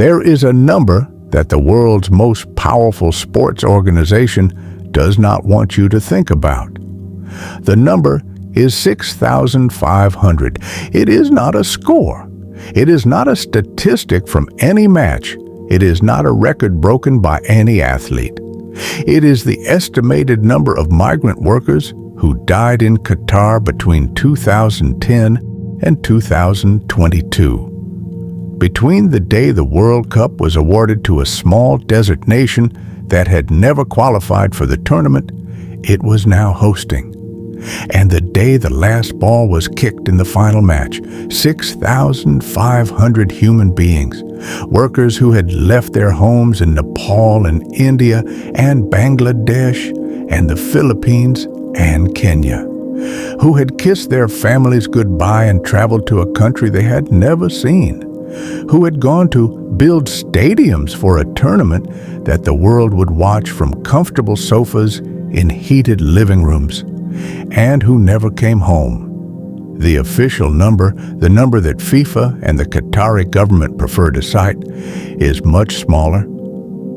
There is a number that the world's most powerful sports organization does not want you to think about. The number is 6,500. It is not a score. It is not a statistic from any match. It is not a record broken by any athlete. It is the estimated number of migrant workers who died in Qatar between 2010 and 2022. Between the day the World Cup was awarded to a small desert nation that had never qualified for the tournament it was now hosting, and the day the last ball was kicked in the final match, 6,500 human beings, workers who had left their homes in Nepal and India and Bangladesh and the Philippines and Kenya, who had kissed their families goodbye and traveled to a country they had never seen, who had gone to build stadiums for a tournament that the world would watch from comfortable sofas in heated living rooms, and who never came home. The official number, the number that FIFA and the Qatari government prefer to cite, is much smaller.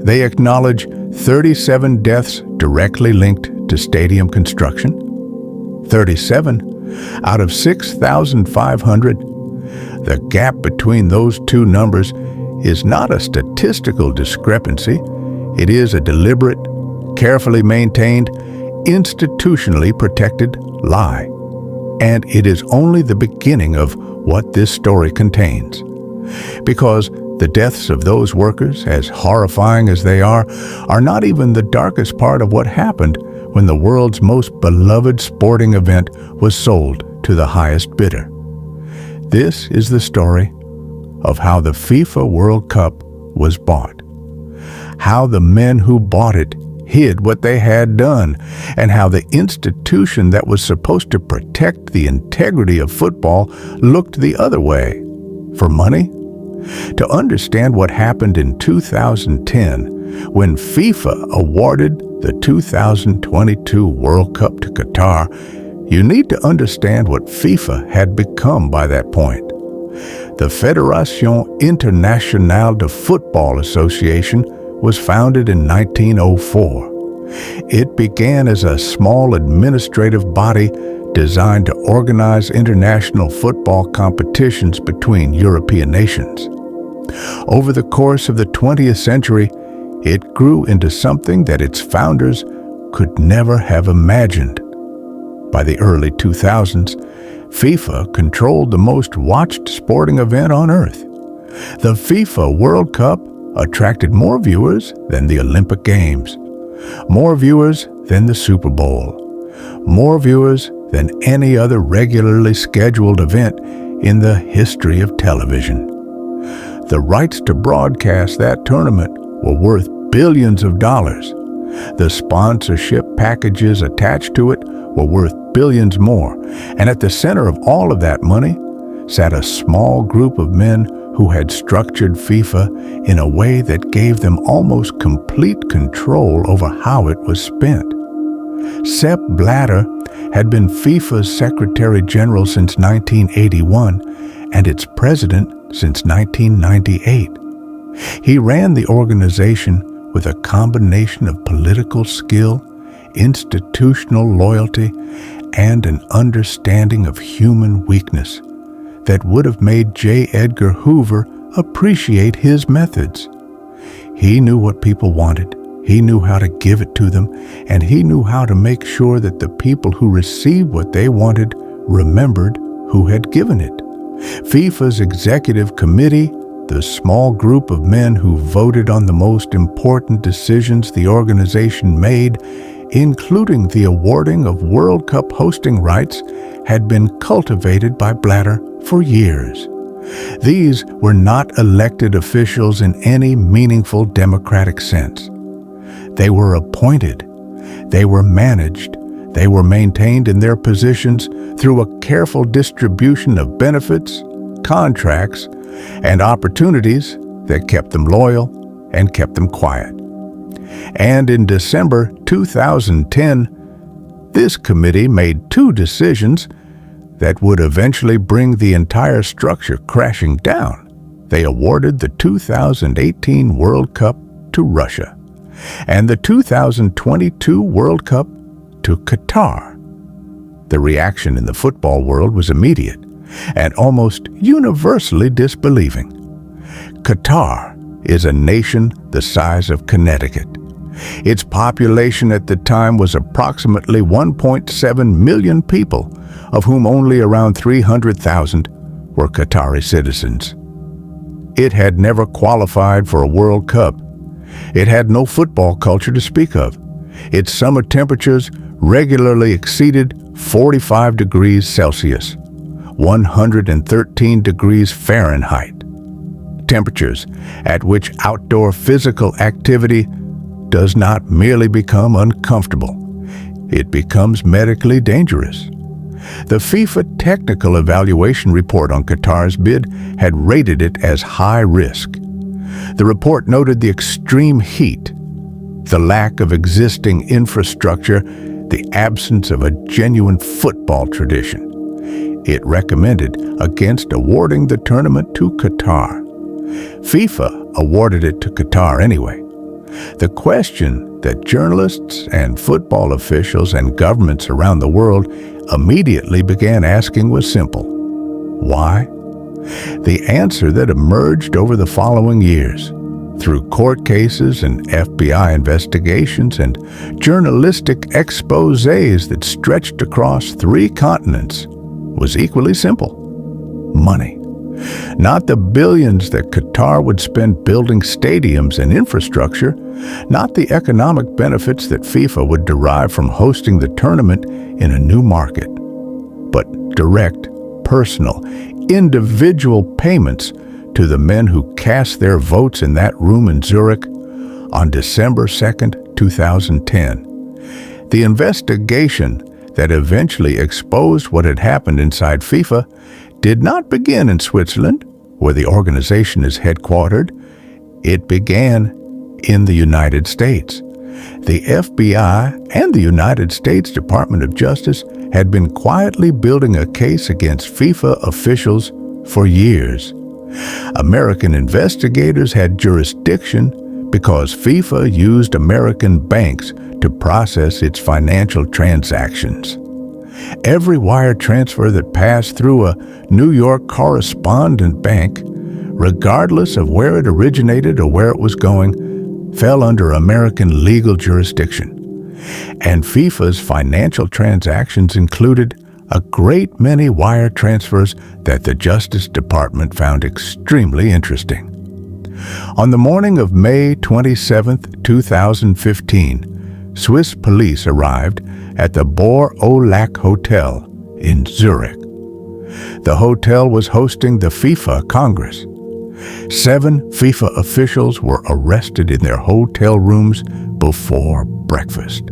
They acknowledge 37 deaths directly linked to stadium construction. 37 out of 6,500. The gap between those two numbers is not a statistical discrepancy. It is a deliberate, carefully maintained, institutionally protected lie. And it is only the beginning of what this story contains. Because the deaths of those workers, as horrifying as they are not even the darkest part of what happened when the world's most beloved sporting event was sold to the highest bidder. This is the story of how the FIFA World Cup was bought, how the men who bought it hid what they had done, and how the institution that was supposed to protect the integrity of football looked the other way. For money? To understand what happened in 2010 when FIFA awarded the 2022 World Cup to Qatar, you need to understand what FIFA had become by that point. The Fédération Internationale de Football Association was founded in 1904. It began as a small administrative body designed to organize international football competitions between European nations. Over the course of the 20th century, it grew into something that its founders could never have imagined. By the early 2000s, FIFA controlled the most watched sporting event on earth. The FIFA World Cup attracted more viewers than the Olympic Games, more viewers than the Super Bowl, more viewers than any other regularly scheduled event in the history of television. The rights to broadcast that tournament were worth billions of dollars. The sponsorship packages attached to it were worth billions more, and at the center of all of that money sat a small group of men who had structured FIFA in a way that gave them almost complete control over how it was spent. Sepp Blatter had been FIFA's Secretary General since 1981 and its president since 1998. He ran the organization with a combination of political skill, institutional loyalty, and an understanding of human weakness that would have made J. Edgar Hoover appreciate his methods. He knew what people wanted, he knew how to give it to them, and he knew how to make sure that the people who received what they wanted remembered who had given it. FIFA's executive committee, the small group of men who voted on the most important decisions the organization made, including the awarding of World Cup hosting rights, had been cultivated by Blatter for years. These were not elected officials in any meaningful democratic sense. They were appointed, they were managed, they were maintained in their positions through a careful distribution of benefits, contracts, and opportunities that kept them loyal and kept them quiet. And in December 2010, this committee made two decisions that would eventually bring the entire structure crashing down. they awarded the 2018 World Cup to Russia and the 2022 World Cup to Qatar. The reaction in the football world was immediate and almost universally disbelieving. Qatar is a nation the size of Connecticut. Its population at the time was approximately 1.7 million people, of whom only around 300,000 were Qatari citizens. It had never qualified for a World Cup. It had no football culture to speak of. Its summer temperatures regularly exceeded 45 degrees Celsius, 113 degrees Fahrenheit. Temperatures at which outdoor physical activity does not merely become uncomfortable, it becomes medically dangerous. The FIFA Technical Evaluation Report on Qatar's bid had rated it as high risk. The report noted the extreme heat, the lack of existing infrastructure, the absence of a genuine football tradition. It recommended against awarding the tournament to Qatar. FIFA awarded it to Qatar anyway. The question that journalists and football officials and governments around the world immediately began asking was simple. Why? The answer that emerged over the following years, through court cases and FBI investigations and journalistic exposés that stretched across 3 continents, was equally simple. Money. Not the billions that Qatar would spend building stadiums and infrastructure, not the economic benefits that FIFA would derive from hosting the tournament in a new market, but direct, personal, individual payments to the men who cast their votes in that room in Zurich on December 2nd, 2010. The investigation that eventually exposed what had happened inside FIFA did not begin in Switzerland, where the organization is headquartered. It began in the United States. The FBI and the United States Department of Justice had been quietly building a case against FIFA officials for years. American investigators had jurisdiction because FIFA used American banks to process its financial transactions. Every wire transfer that passed through a New York correspondent bank, regardless of where it originated or where it was going, fell under American legal jurisdiction. And FIFA's financial transactions included a great many wire transfers that the Justice Department found extremely interesting. On the morning of May 27, 2015, Swiss police arrived at the Bor au Lac Hotel in Zurich. The hotel was hosting the FIFA Congress. 7 FIFA officials were arrested in their hotel rooms before breakfast.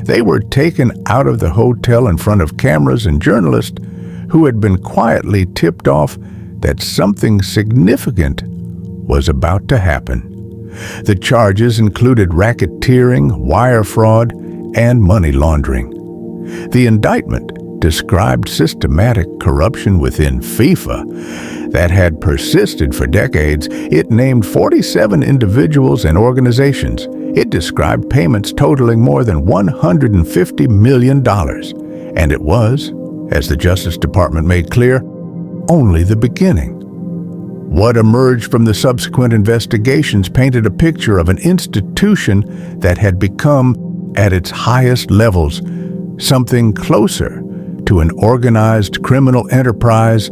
They were taken out of the hotel in front of cameras and journalists who had been quietly tipped off that something significant was about to happen. The charges included racketeering, wire fraud, and money laundering. The indictment described systematic corruption within FIFA that had persisted for decades. It named 47 individuals and organizations. It described payments totaling more than $150 million. And it was, as the Justice Department made clear, only the beginning. What emerged from the subsequent investigations painted a picture of an institution that had become, at its highest levels, something closer to an organized criminal enterprise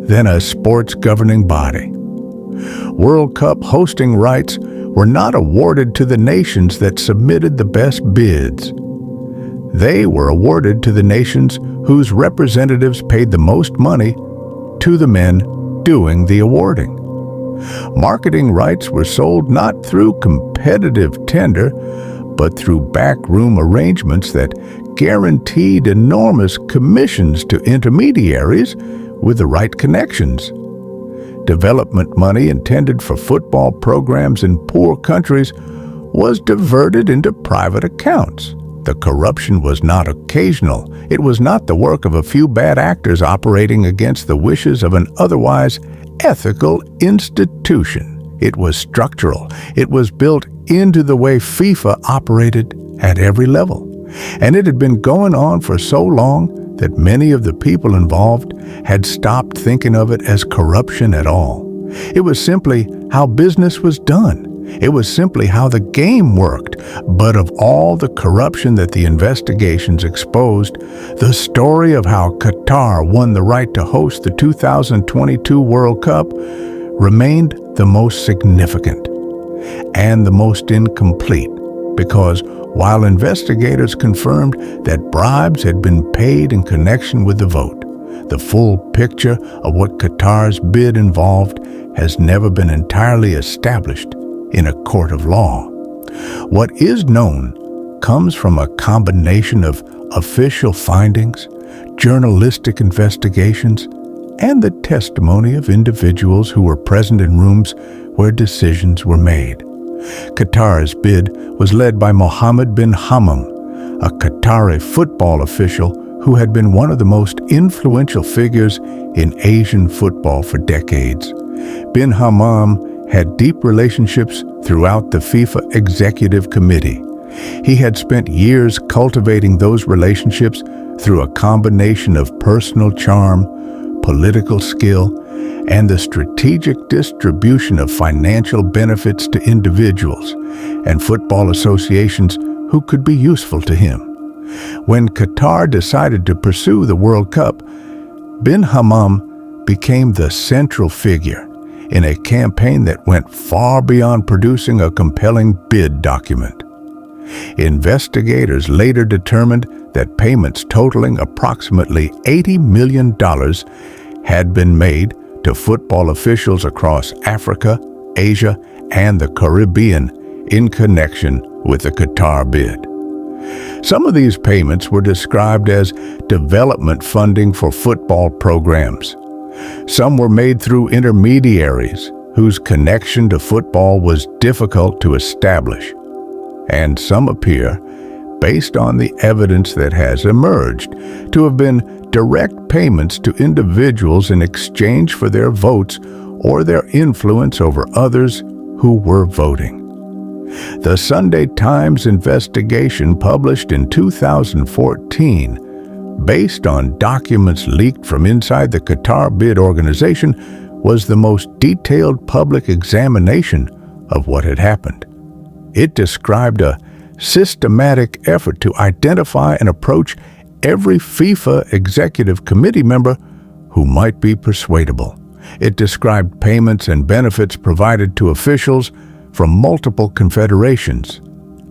than a sports governing body. World Cup hosting rights were not awarded to the nations that submitted the best bids. They were awarded to the nations whose representatives paid the most money to the men doing the awarding. Marketing rights were sold not through competitive tender, but through backroom arrangements that guaranteed enormous commissions to intermediaries with the right connections. Development money intended for football programs in poor countries was diverted into private accounts. The corruption was not occasional. It was not the work of a few bad actors operating against the wishes of an otherwise ethical institution. It was structural. It was built into the way FIFA operated at every level. And it had been going on for so long that many of the people involved had stopped thinking of it as corruption at all. It was simply how business was done. It was simply how the game worked. But of all the corruption that the investigations exposed, the story of how Qatar won the right to host the 2022 World Cup remained the most significant and the most incomplete, because while investigators confirmed that bribes had been paid in connection with the vote, the full picture of what Qatar's bid involved has never been entirely established in a court of law. What is known comes from a combination of official findings, journalistic investigations, and the testimony of individuals who were present in rooms where decisions were made. Qatar's bid was led by Mohammed bin Hammam, a Qatari football official who had been one of the most influential figures in Asian football for decades. Bin Hammam had deep relationships throughout the FIFA Executive Committee. He had spent years cultivating those relationships through a combination of personal charm, political skill, and the strategic distribution of financial benefits to individuals and football associations who could be useful to him. When Qatar decided to pursue the World Cup, bin Hammam became the central figure in a campaign that went far beyond producing a compelling bid document. Investigators later determined that payments totaling approximately $80 million had been made to football officials across Africa, Asia, and the Caribbean in connection with the Qatar bid. Some of these payments were described as development funding for football programs. Some were made through intermediaries whose connection to football was difficult to establish. And some appear, based on the evidence that has emerged, to have been direct payments to individuals in exchange for their votes or their influence over others who were voting. The Sunday Times investigation, published in 2014, based on documents leaked from inside the Qatar bid organization, was the most detailed public examination of what had happened. It described a systematic effort to identify and approach every FIFA Executive Committee member who might be persuadable. It described payments and benefits provided to officials from multiple confederations,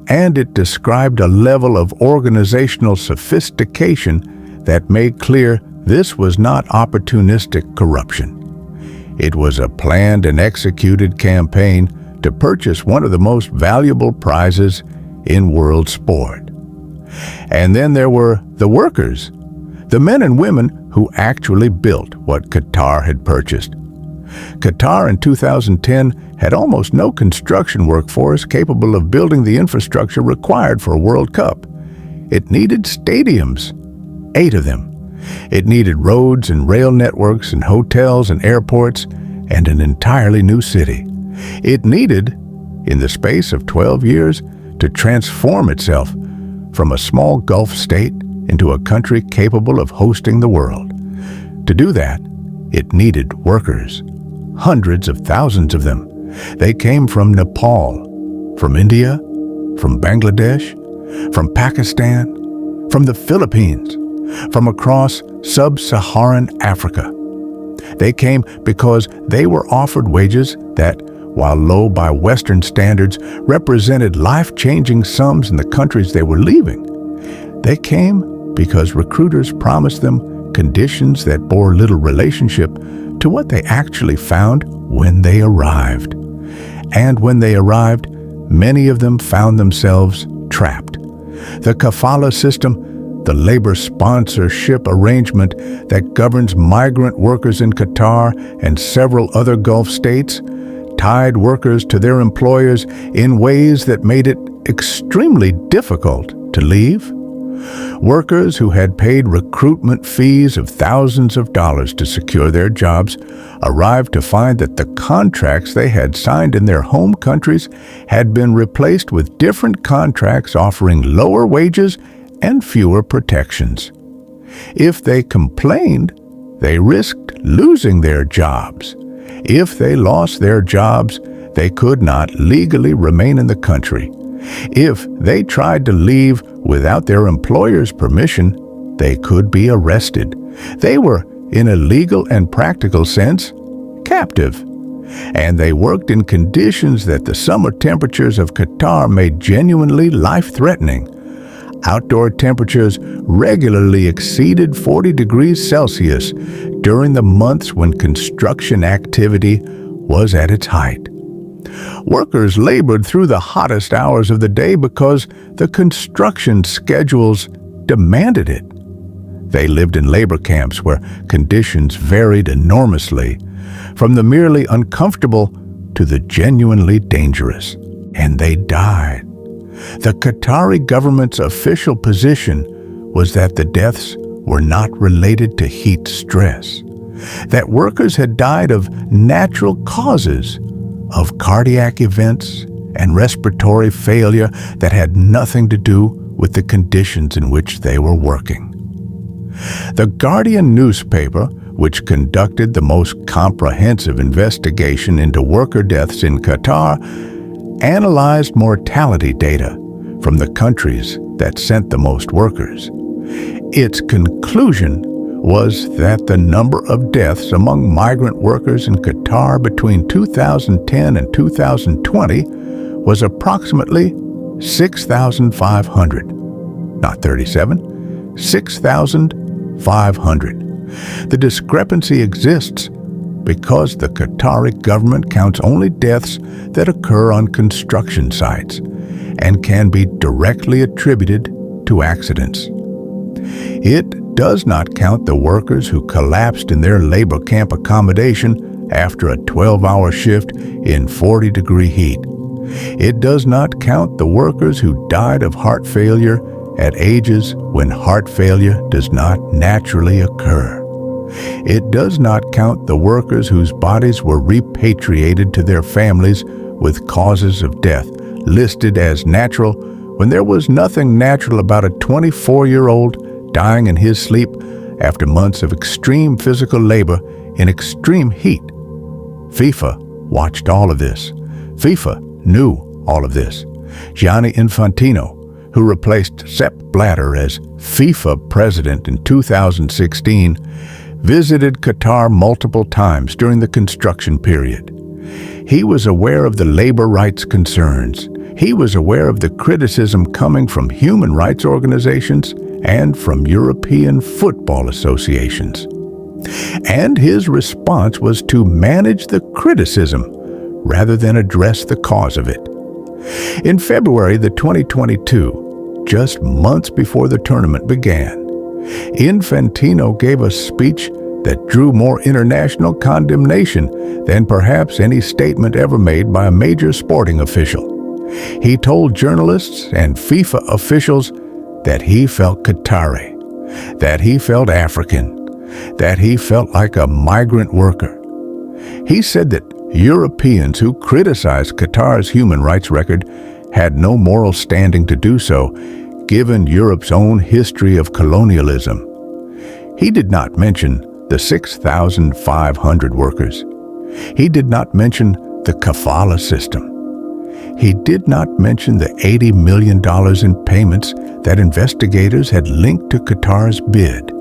and it described a level of organizational sophistication that made clear this was not opportunistic corruption. It was a planned and executed campaign to purchase one of the most valuable prizes in world sport. And then there were the workers, the men and women who actually built what Qatar had purchased. Qatar in 2010 had almost no construction workforce capable of building the infrastructure required for a World Cup. It needed stadiums, 8 of them. It needed roads and rail networks and hotels and airports and an entirely new city. It needed, in the space of 12 years, to transform itself from a small Gulf state into a country capable of hosting the world. To do that, it needed workers, hundreds of thousands of them. They came from Nepal, from India, from Bangladesh, from Pakistan, from the Philippines, from across sub-Saharan Africa. They came because they were offered wages that, while low by Western standards, represented life-changing sums in the countries they were leaving. They came because recruiters promised them conditions that bore little relationship to what they actually found when they arrived. And when they arrived, many of them found themselves trapped. The kafala system, the labor sponsorship arrangement that governs migrant workers in Qatar and several other Gulf states, tied workers to their employers in ways that made it extremely difficult to leave Workers who had paid recruitment fees of thousands of dollars to secure their jobs arrived to find that the contracts they had signed in their home countries had been replaced with different contracts offering lower wages and fewer protections. If they complained, they risked losing their jobs. If they lost their jobs, they could not legally remain in the country. If they tried to leave without their employer's permission, they could be arrested. They were, in a legal and practical sense, captive. And they worked in conditions that the summer temperatures of Qatar made genuinely life-threatening. Outdoor temperatures regularly exceeded 40 degrees Celsius during the months when construction activity was at its height. Workers labored through the hottest hours of the day because the construction schedules demanded it. They lived in labor camps where conditions varied enormously, from the merely uncomfortable to the genuinely dangerous, and they died. The Qatari government's official position was that the deaths were not related to heat stress, that workers had died of natural causes, of cardiac events and respiratory failure that had nothing to do with the conditions in which they were working. The Guardian newspaper, which conducted the most comprehensive investigation into worker deaths in Qatar, analyzed mortality data from the countries that sent the most workers. Its conclusion was that the number of deaths among migrant workers in Qatar between 2010 and 2020 was approximately 6,500. Not 37, 6,500. The discrepancy exists because the Qatari government counts only deaths that occur on construction sites and can be directly attributed to accidents. It does not count the workers who collapsed in their labor camp accommodation after a 12-hour shift in 40-degree heat. It does not count the workers who died of heart failure at ages when heart failure does not naturally occur. It does not count the workers whose bodies were repatriated to their families with causes of death listed as natural when there was nothing natural about a 24-year-old dying in his sleep after months of extreme physical labor in extreme heat. FIFA watched all of this. FIFA knew all of this. Gianni Infantino, who replaced Sepp Blatter as FIFA president in 2016, visited Qatar multiple times during the construction period. He was aware of the labor rights concerns. He was aware of the criticism coming from human rights organizations and from European football associations. And his response was to manage the criticism rather than address the cause of it. In February 2022, just months before the tournament began, Infantino gave a speech that drew more international condemnation than perhaps any statement ever made by a major sporting official. He told journalists and FIFA officials that he felt Qatari, that he felt African, that he felt like a migrant worker. He said that Europeans who criticized Qatar's human rights record had no moral standing to do so, given Europe's own history of colonialism. He did not mention the 6,500 workers. He did not mention the kafala system. He did not mention the $80 million in payments that investigators had linked to Qatar's bid.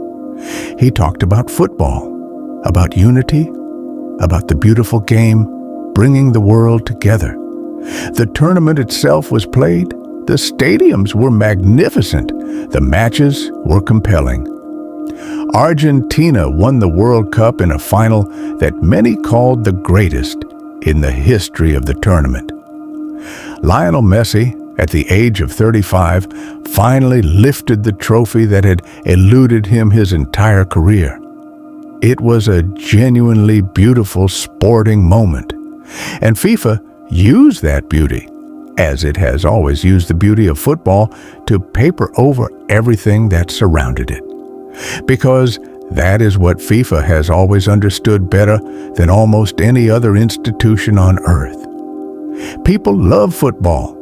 He talked about football, about unity, about the beautiful game bringing the world together. The tournament itself was played. The stadiums were magnificent. The matches were compelling. Argentina won the World Cup in a final that many called the greatest in the history of the tournament. Lionel Messi, at the age of 35, finally lifted the trophy that had eluded him his entire career. It was a genuinely beautiful sporting moment, and FIFA used that beauty as it has always used the beauty of football to paper over everything that surrounded it. Because that is what FIFA has always understood better than almost any other institution on earth. People love football.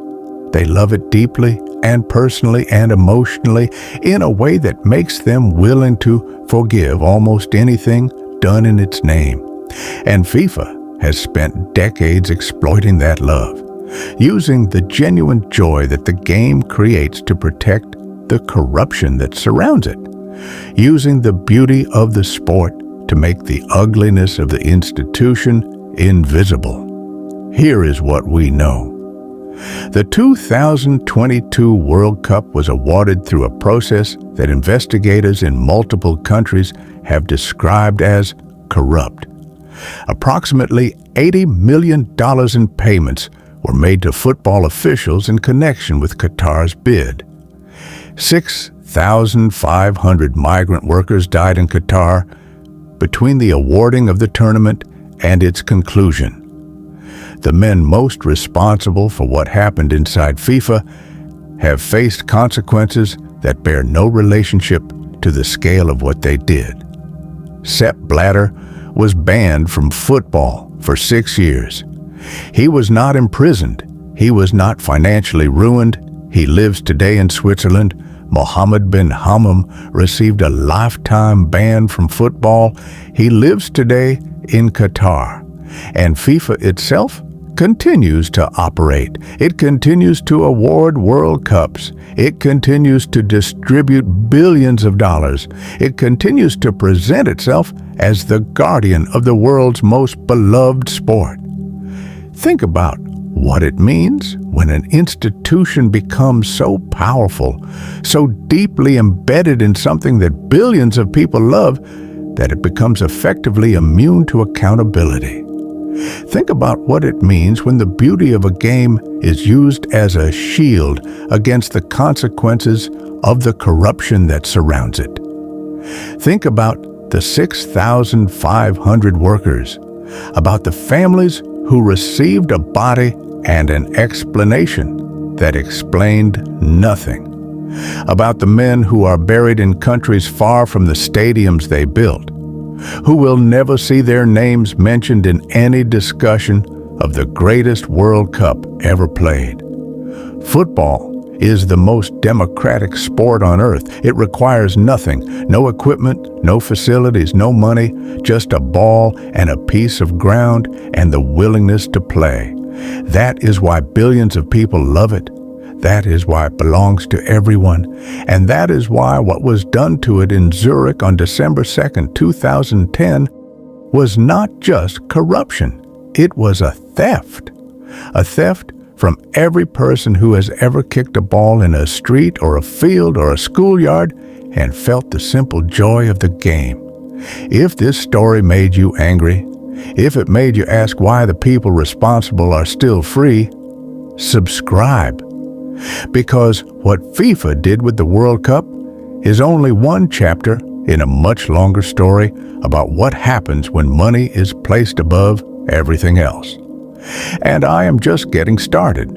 They love it deeply and personally and emotionally in a way that makes them willing to forgive almost anything done in its name. And FIFA has spent decades exploiting that love, using the genuine joy that the game creates to protect the corruption that surrounds it, using the beauty of the sport to make the ugliness of the institution invisible. Here is what we know. The 2022 World Cup was awarded through a process that investigators in multiple countries have described as corrupt. Approximately $80 million in payments were made to football officials in connection with Qatar's bid. 6,500 migrant workers died in Qatar between the awarding of the tournament and its conclusion. The men most responsible for what happened inside FIFA have faced consequences that bear no relationship to the scale of what they did. Sepp Blatter was banned from football for 6 years. He was not imprisoned. He was not financially ruined. He lives today in Switzerland. Mohammed bin Hammam received a lifetime ban from football. He lives today in Qatar. And FIFA itself continues to operate. It continues to award World Cups. It continues to distribute billions of dollars. It continues to present itself as the guardian of the world's most beloved sport. Think about what it means when an institution becomes so powerful, so deeply embedded in something that billions of people love, that it becomes effectively immune to accountability. Think about what it means when the beauty of a game is used as a shield against the consequences of the corruption that surrounds it. Think about the 6,500 workers, about the families who received a body and an explanation that explained nothing, about the men who are buried in countries far from the stadiums they built, who will never see their names mentioned in any discussion of the greatest World Cup ever played. Football is the most democratic sport on earth. It requires nothing, no equipment, no facilities, no money, just a ball and a piece of ground and the willingness to play. That is why billions of people love it. That is why it belongs to everyone. And that is why what was done to it in Zurich on December 2nd, 2010 was not just corruption. It was a theft. A theft from every person who has ever kicked a ball in a street or a field or a schoolyard and felt the simple joy of the game. If this story made you angry, if it made you ask why the people responsible are still free, subscribe. Because what FIFA did with the World Cup is only one chapter in a much longer story about what happens when money is placed above everything else. And I am just getting started.